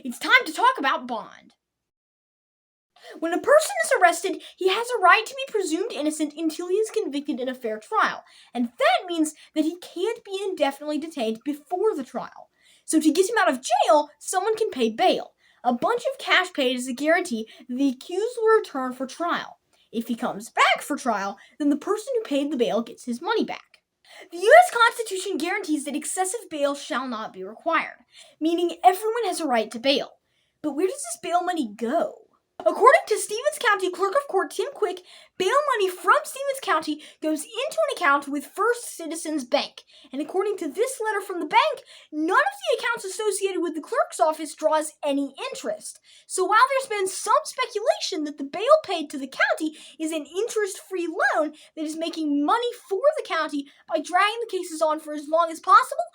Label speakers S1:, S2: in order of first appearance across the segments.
S1: It's time to talk about bond. When a person is arrested, he has a right to be presumed innocent until he is convicted in a fair trial, and that means that he can't be indefinitely detained before the trial. So to get him out of jail, someone can pay bail. A bunch of cash paid is a guarantee that the accused will return for trial. If he comes back for trial, then the person who paid the bail gets his money back. The U.S. Constitution guarantees that excessive bail shall not be required, meaning everyone has a right to bail. But where does this bail money go? According to Stephens County Clerk of Court Tim, bail money from Stephens County goes into an account with First Citizens Bank. And according to this letter from the bank, none of the accounts associated with the clerk's office draws any interest. So while there's been some speculation that the bail paid to the county is an interest-free loan that is making money for the county by dragging the cases on for as long as possible,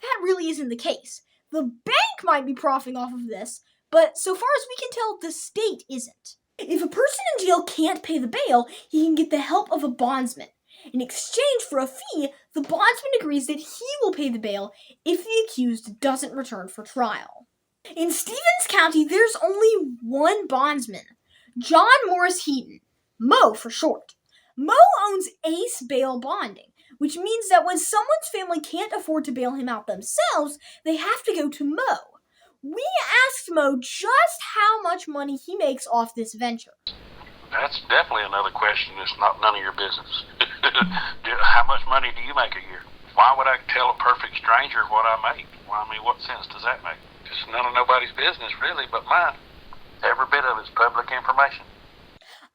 S1: that really isn't the case. The bank might be profiting off of this, but so far as we can tell, the state isn't. If a person in jail can't pay the bail, he can get the help of a bondsman. In exchange for a fee, the bondsman agrees that he will pay the bail if the accused doesn't return for trial. In Stephens County, there's only one bondsman, John Morris Heaton, Moe for short. Moe owns Ace Bail Bonding, which means that when someone's family can't afford to bail him out themselves, they have to go to Moe. We asked Moe just how much money he makes off this venture.
S2: That's definitely another question that's none of your business. How much money do you make a year? Why would I tell a perfect stranger what I make? Well, I mean, what sense does that make? It's none of nobody's business, really, but mine. Every bit of it's public information.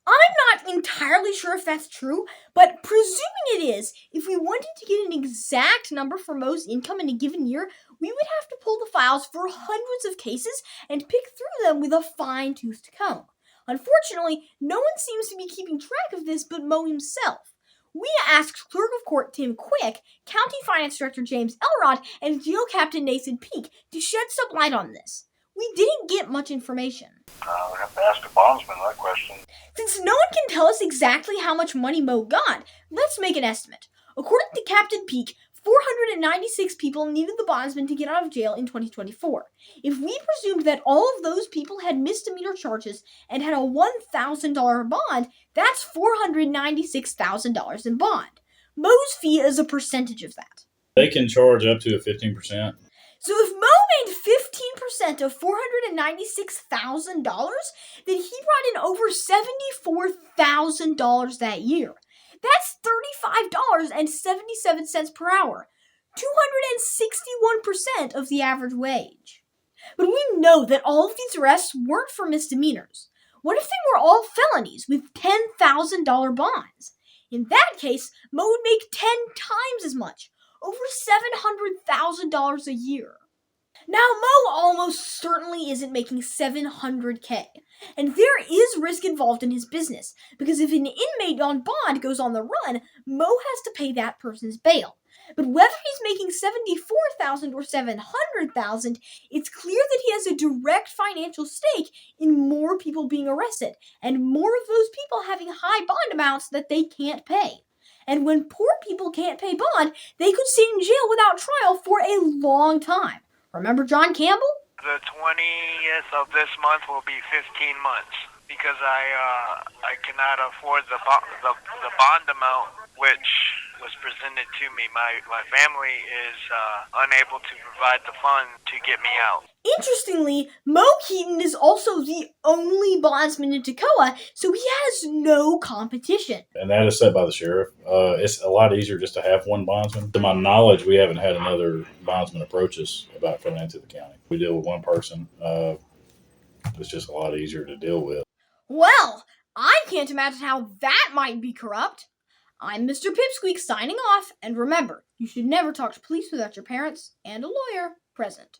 S1: I'm not entirely sure if that's true, but presuming it is, if we wanted to get an exact number for Moe's income in a given year, we would have to pull the files for hundreds of cases and pick through them with a fine-toothed comb. Unfortunately, no one seems to be keeping track of this but Moe himself. We asked Clerk of Court Tim, County Finance Director James Elrod, and Jail Captain Nathan Peake to shed some light on this. We didn't get much information.
S2: I have to ask a bondsman that question.
S1: Since no one can tell us exactly how much money Moe got, let's make an estimate. According to Captain Peake, 496 people needed the bondsman to get out of jail in 2024. If we presumed that all of those people had misdemeanor charges and had a $1,000 bond, that's $496,000 in bond. Moe's fee is a percentage of that.
S3: They can charge up to a 15%.
S1: So if Moe made 15% of $496,000, then he brought in over $74,000 that year. That's $35.77 per hour, 261% of the average wage. But we know that all of these arrests weren't for misdemeanors. What if they were all felonies with $10,000 bonds? In that case, Moe would make 10 times as much, over $700,000 a year. Now, Moe almost certainly isn't making $700K, and there is risk involved in his business, because if an inmate on bond goes on the run, Moe has to pay that person's bail. But whether he's making $74,000 or $700,000, it's clear that he has a direct financial stake in more people being arrested, and more of those people having high bond amounts that they can't pay. And when poor people can't pay bond, they could sit in jail without trial for a long time. Remember John Campbell?
S4: The 20th of this month will be 15 months because I cannot afford the bond amount which was presented to me. My family is unable to provide the fund to get me out.
S1: Interestingly, Moe Heaton is also the only bondsman in Toccoa, so he has no competition.
S3: And that is set by the sheriff. It's a lot easier just to have one bondsman. To my knowledge, we haven't had another bondsman approach us about coming into the county. We deal with one person. It's just a lot easier to deal with.
S1: Well, I can't imagine how that might be corrupt. I'm Mr. Pipsqueak signing off, and remember, you should never talk to police without your parents and a lawyer present.